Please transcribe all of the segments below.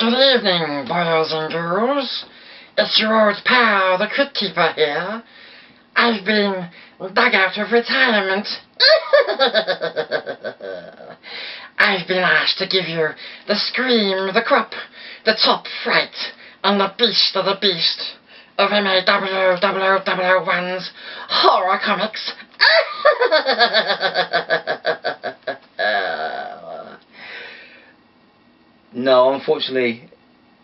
Good evening, boys and girls. It's your old pal, the Crypt Keeper here. I've been dug out of retirement. I've been asked to give you the scream, the crop, the top fright, and the beast of the beast of MA000001's horror comics. No, unfortunately,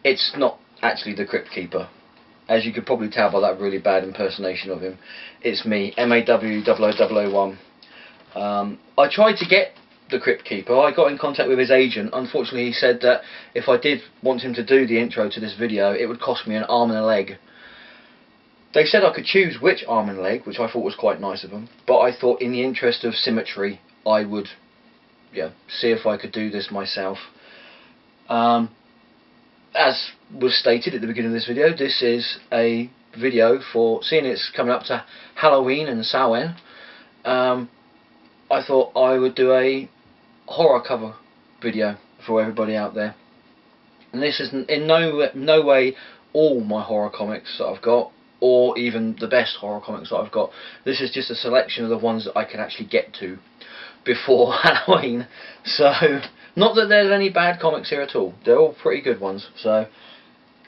it's not actually the Crypt Keeper. As you could probably tell by that really bad impersonation of him, it's me, MAW000001. I tried to get the Crypt Keeper. I got in contact with his agent. Unfortunately, he said that if I did want him to do the intro to this video, it would cost me an arm and a leg. They said I could choose which arm and leg, which I thought was quite nice of them, but I thought in the interest of symmetry, I would see if I could do this myself. As was stated at the beginning of this video, this is a video for, seeing it's coming up to Halloween and Samhain, I thought I would do a horror cover video for everybody out there. And this is in no way all my horror comics that I've got, or even the best horror comics that I've got. This is just a selection of the ones that I can actually get to before Halloween. So, not that there's any bad comics here at all. They're all pretty good ones. So,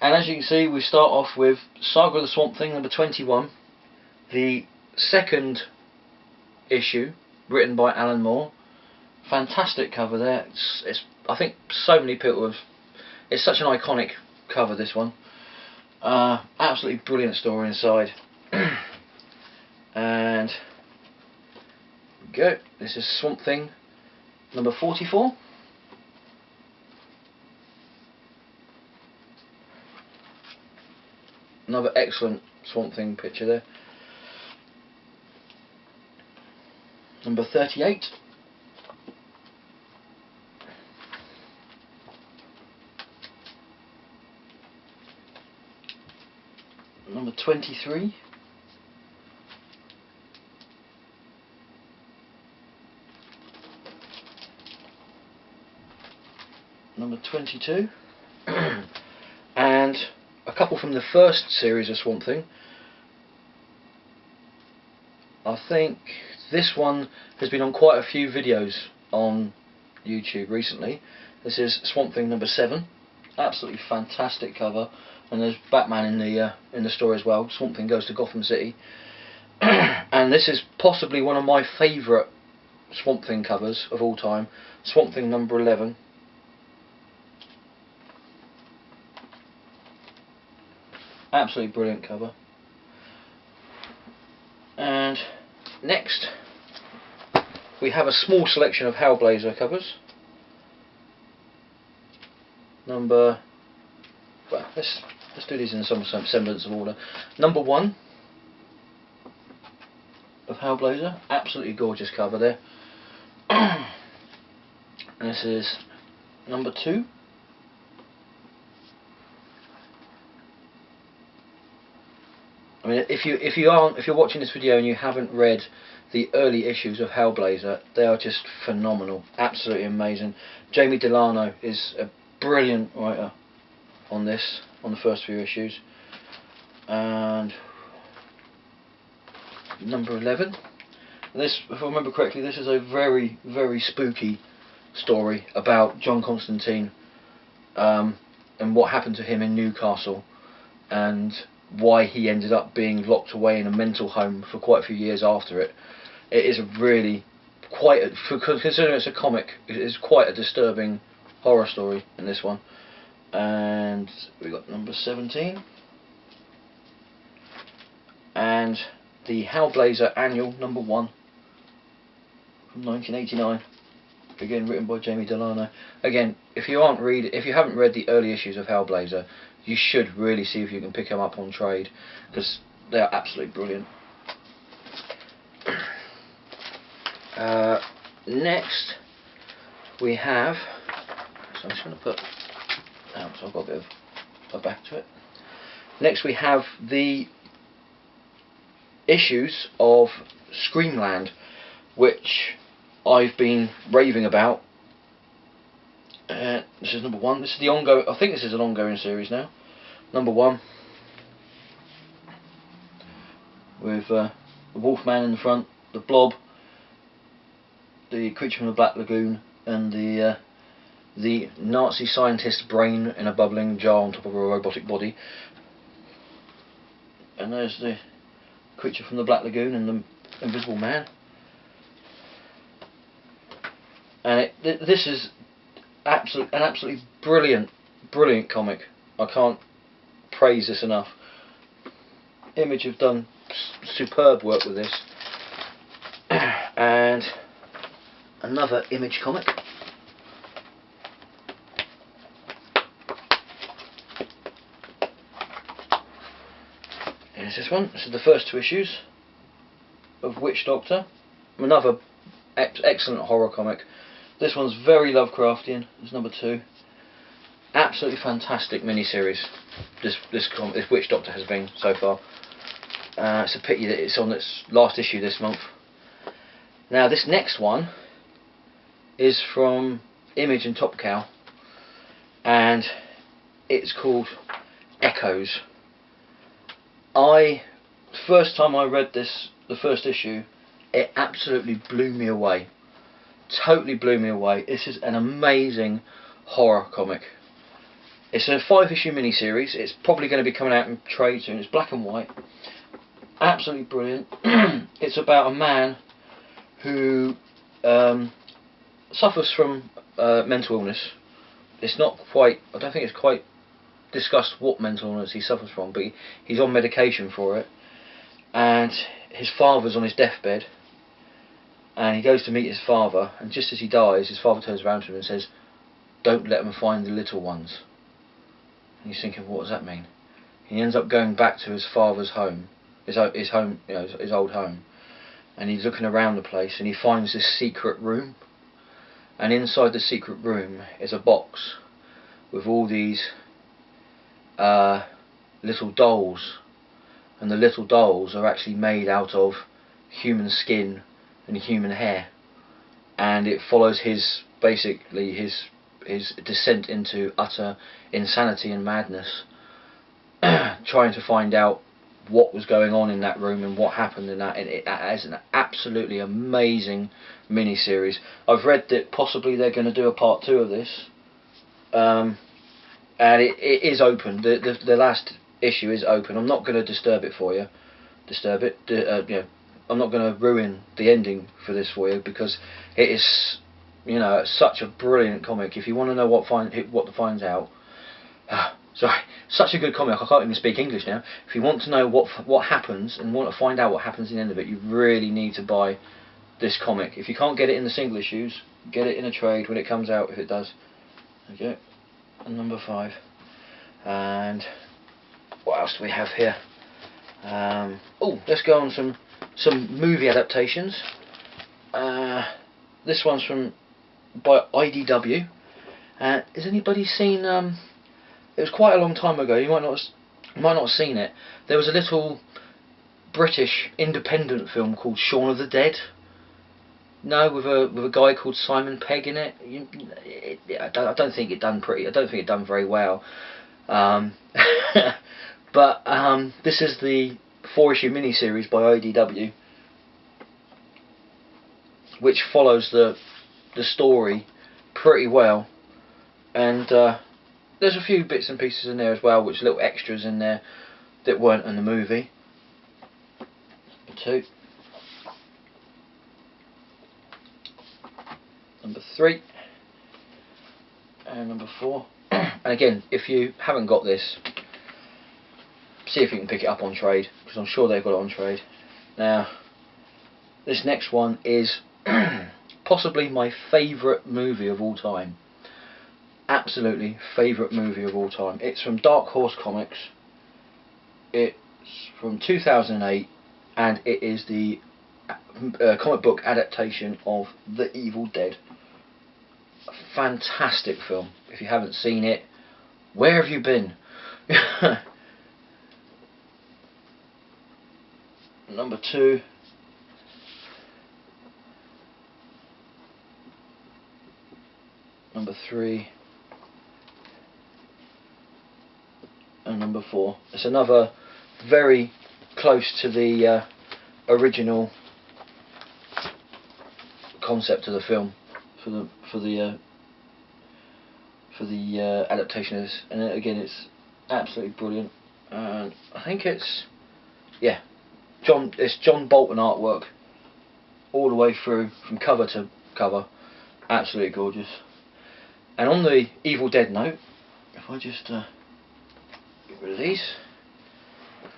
and as you can see, we start off with Saga of the Swamp Thing number 21, the second issue, written by Alan Moore. Fantastic cover there. It's I think so many people have. It's such an iconic cover, this one. Absolutely brilliant story inside. And go. This is Swamp Thing number 44. Another excellent Swamp Thing picture there. Number 38. Number 23. Number 22. And a couple from the first series of Swamp Thing. I think this one has been on quite a few videos on YouTube recently. This is Swamp Thing number 7. Absolutely fantastic cover, and there's Batman in the story as well. Swamp Thing goes to Gotham City, and this is possibly one of my favourite Swamp Thing covers of all time. Swamp Thing number 11. Absolutely brilliant cover. And next we have a small selection of Hellblazer covers. Well, let's do these in some semblance of order. Number 1 of Hellblazer, absolutely gorgeous cover there. And this is number 2. I mean, if you're watching this video and you haven't read the early issues of Hellblazer, they are just phenomenal, absolutely amazing. Jamie Delano is a brilliant writer on this, on the first few issues. And number 11. This, if I remember correctly, this is a very, very spooky story about John Constantine and what happened to him in Newcastle, and why he ended up being locked away in a mental home for quite a few years after it. It is really considering it's a comic, it is quite a disturbing horror story in this one. And we got number 17, and the Hellblazer Annual number 1 from 1989, again written by Jamie Delano. Again, if you haven't read the early issues of Hellblazer, you should really see if you can pick them up on trade, because they are absolutely brilliant. Next we have, so I'm just going to put out so I've got a bit of a back to it. Next we have the issues of Screamland, which I've been raving about This is number 1. This is the ongoing. I think this is an ongoing series now. Number 1, with the Wolfman in the front, the Blob, the Creature from the Black Lagoon, and the Nazi scientist brain in a bubbling jar on top of a robotic body. And there's the Creature from the Black Lagoon and the Invisible Man. And this is an absolutely brilliant comic. I can't praise this enough. Image have done superb work with this. And another Image comic. Here's this one. This is the first 2 issues of Witch Doctor. Another excellent horror comic. This one's very Lovecraftian. It's number 2. Absolutely fantastic miniseries. This Witch Doctor has been so far. It's a pity that it's on its last issue this month. Now this next one is from Image and Top Cow, and it's called Echoes. First time I read this, the first issue, it absolutely blew me away. Totally blew me away. This is an amazing horror comic. It's a 5-issue miniseries. It's probably going to be coming out in trade soon. It's black and white. Absolutely brilliant. It's about a man who suffers from mental illness. It's not quite, I don't think it's quite discussed what mental illness he suffers from, but he's on medication for it. And his father's on his deathbed. And he goes to meet his father, and just as he dies, his father turns around to him and says, "Don't let them find the little ones." And he's thinking, what does that mean? He ends up going back to his father's home, his home, you know, his old home, and he's looking around the place, and he finds this secret room. And inside the secret room is a box with all these little dolls, and the little dolls are actually made out of human skin and human hair, and it follows basically his descent into utter insanity and madness, trying to find out what was going on in that room and what happened in that. And it is an absolutely amazing mini-series. I've read that possibly they're going to do a part 2 of this, and it is open. The last issue is open. I'm not going to disturb it for you. You know, I'm not going to ruin the ending for this for you, because it is, you know, such a brilliant comic. If you want to know what finds out, sorry, such a good comic. I can't even speak English now. If you want to know what happens and want to find out what happens in the end of it, you really need to buy this comic. If you can't get it in the single issues, get it in a trade when it comes out, if it does. Okay, and number 5. And what else do we have here? Let's go on some movie adaptations. This one's by IDW. Has anybody seen? It was quite a long time ago. You might not have seen it. There was a little British independent film called Shaun of the Dead. No, with a guy called Simon Pegg in it. I don't think it done very well. But this is the 4-issue miniseries by IDW, which follows the story pretty well, and there's a few bits and pieces in there as well, which little extras in there that weren't in the movie. Number 2. Number 3. And number 4. And again, if you haven't got this, see if you can pick it up on trade, because I'm sure they've got it on trade. Now, this next one is possibly my favourite movie of all time. Absolutely favourite movie of all time. It's from Dark Horse Comics. It's from 2008, and it is the comic book adaptation of The Evil Dead. A fantastic film. If you haven't seen it, where have you been? Number 2. number 3, and number 4. It's another very close to the original concept of the film for the adaptation of this, and again it's absolutely brilliant. And I think it's John Bolton artwork all the way through from cover to cover, absolutely gorgeous. And on the Evil Dead note, if I just get rid of these,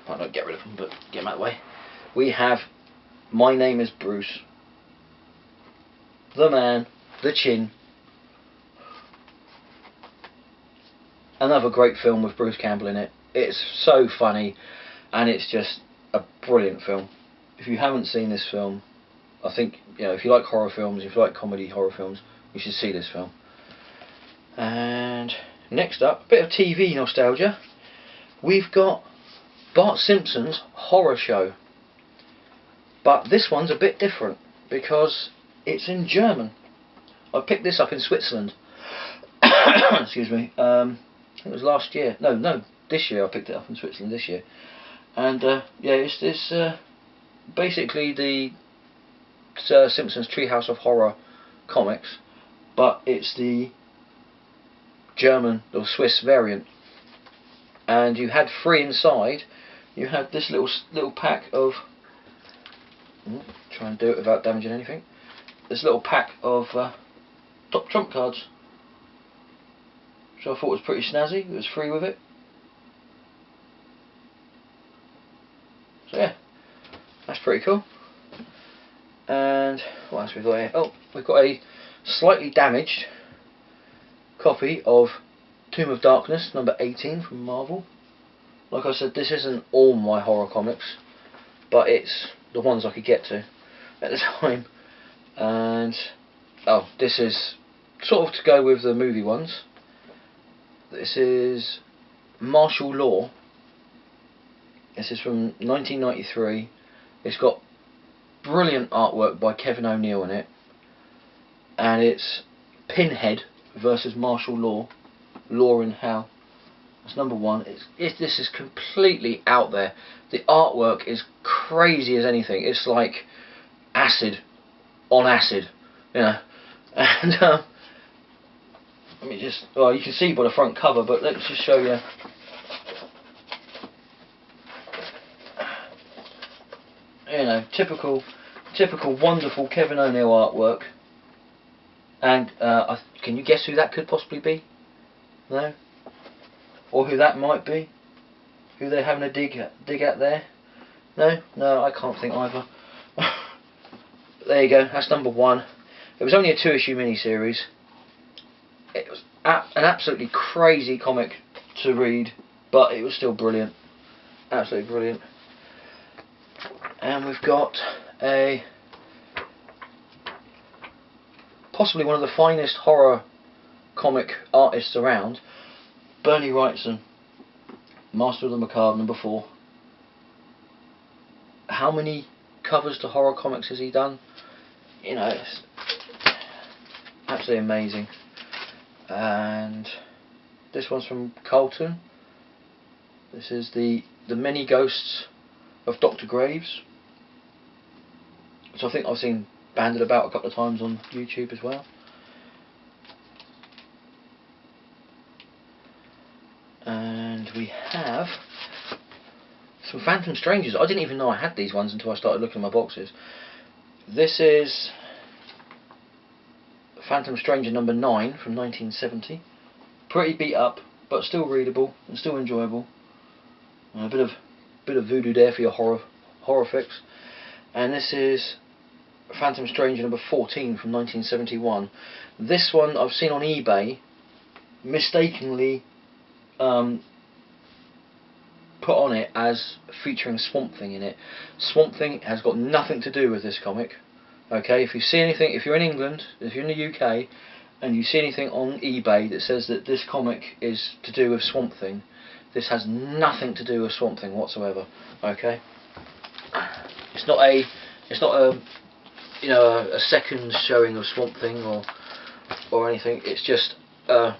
might not get rid of them, but get them out of the way. We have My Name is Bruce, The Man, The Chin. Another great film with Bruce Campbell in it. It's so funny, and it's just a brilliant film. If you haven't seen this film, I think, if you like horror films, if you like comedy horror films, you should see this film. And next up, a bit of TV nostalgia. We've got Bart Simpson's Horror Show. But this one's a bit different because it's in German. I picked this up in Switzerland. Excuse me. It was last year. No, this year I picked it up in Switzerland this year. And it's basically the Simpsons Treehouse of Horror comics, but it's the German or Swiss variant. And you had 3 inside. You had this little pack of. Try and do it without damaging anything. This little pack of top trump cards, which I thought was pretty snazzy. It was free with it. So yeah, that's pretty cool. And what else we got here? Oh, we've got a slightly damaged copy of Tomb of Darkness number 18 from Marvel. Like I said, this isn't all my horror comics, but it's the ones I could get to at the time. And this is sort of to go with the movie ones. This is Martial Law. This is from 1993. It's got brilliant artwork by Kevin O'Neill in it, and it's Pinhead versus Martial Law, Law in Hell. That's number 1. This is completely out there. The artwork is crazy as anything. It's like acid on acid, And let me just. Well, you can see by the front cover, but let's just show you. Typical wonderful Kevin O'Neill artwork. And can you guess who that could possibly be? No? Or who that might be? Who they're having a dig at there? No, I can't think either. There you go, that's number 1. It was only a 2-issue miniseries. It was an absolutely crazy comic to read, but it was still brilliant. Absolutely brilliant. And we've got possibly one of the finest horror comic artists around, Bernie Wrightson, Master of the Macabre number 4. How many covers to horror comics has he done? It's absolutely amazing. And this one's from Carlton. This is the Many Ghosts of Dr. Graves, which I think I've seen banded about a couple of times on YouTube as well. And we have some Phantom Strangers. I didn't even know I had these ones until I started looking at my boxes. This is Phantom Stranger number 9 from 1970. Pretty beat up, but still readable and still enjoyable. A bit of voodoo there for your horror fix. And this is Phantom Stranger number 14 from 1971. This one I've seen on eBay mistakenly put on it as featuring Swamp Thing in it. Swamp Thing has got nothing to do with this comic. Okay, if you see anything, if you're in England, if you're in the UK, and you see anything on eBay that says that this comic is to do with Swamp Thing, this has nothing to do with Swamp Thing whatsoever. Okay, it's not a second showing of Swamp Thing or or anything. It's just you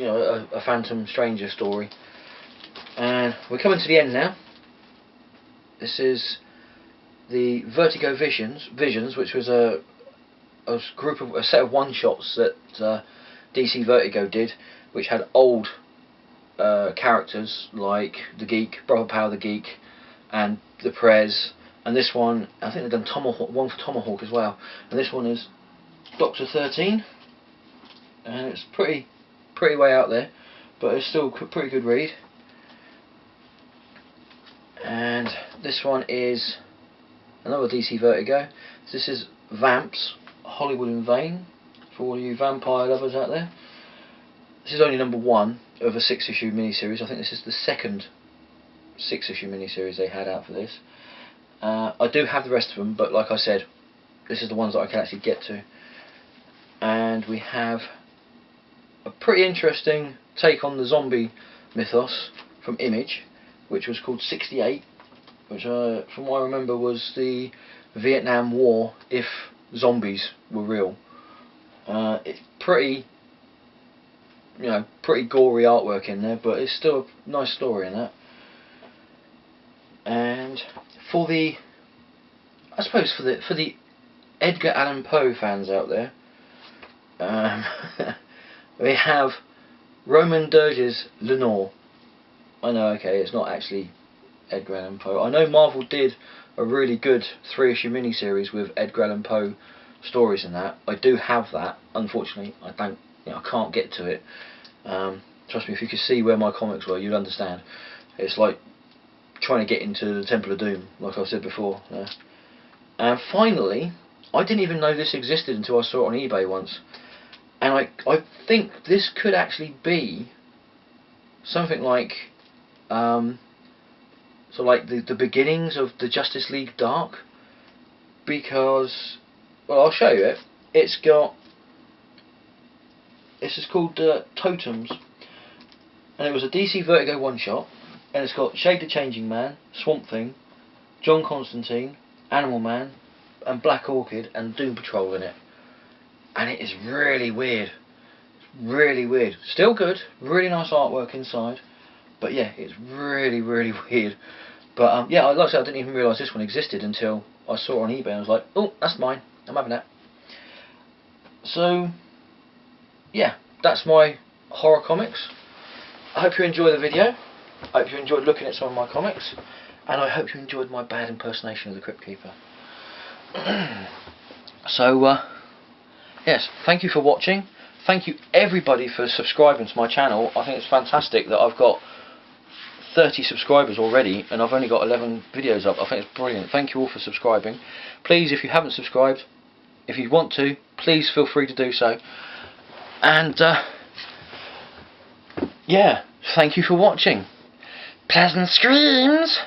know, a Phantom Stranger story. And we're coming to the end now. This is the Vertigo Visions, which was a set of one-shots that DC Vertigo did, which had old characters like the Geek, Brother Power the Geek, and the Prez. And this one, I think they've done one for Tomahawk as well. And this one is Doctor 13, and it's pretty way out there, but it's still a pretty good read. And this one is another DC Vertigo. This is Vamps, Hollywood in Vain, for all you vampire lovers out there. This is only number 1 of a 6-issue miniseries. I think this is the second 6-issue miniseries they had out for this. I do have the rest of them, but like I said, this is the ones that I can actually get to. And we have a pretty interesting take on the zombie mythos from Image, which was called 68, which from what I remember was the Vietnam War if zombies were real. It's pretty gory artwork in there, but it's still a nice story in that. And for the Edgar Allan Poe fans out there, we have Roman Dirge's Lenore. I know, okay, it's not actually Edgar Allan Poe. I know Marvel did a really good 3-issue miniseries with Edgar Allan Poe stories in that. I do have that. Unfortunately, I can't get to it. Trust me, if you could see where my comics were, you'd understand. It's like trying to get into the Temple of Doom, like I said before. And finally, I didn't even know this existed until I saw it on eBay once. And I think this could actually be something like the beginnings of the Justice League Dark, because, well, I'll show you it. This is called Totems, and it was a DC Vertigo one-shot, and it's got Shade the Changing Man, Swamp Thing, John Constantine, Animal Man, and Black Orchid, and Doom Patrol in it. And it is really weird. Really weird. Still good. Really nice artwork inside. But yeah, it's really weird. But yeah, like I said, I didn't even realise this one existed until I saw it on eBay and I was like, oh, that's mine. I'm having that. So yeah, that's my horror comics. I hope you enjoyed the video. I hope you enjoyed looking at some of my comics. And I hope you enjoyed my bad impersonation of the Crypt Keeper. So yes, thank you for watching. Thank you everybody for subscribing to my channel. I think it's fantastic that I've got 30 subscribers already and I've only got 11 videos up. I think it's brilliant. Thank you all for subscribing. Please, if you haven't subscribed, if you want to, please feel free to do so. And yeah, thank you for watching. Pleasant screams!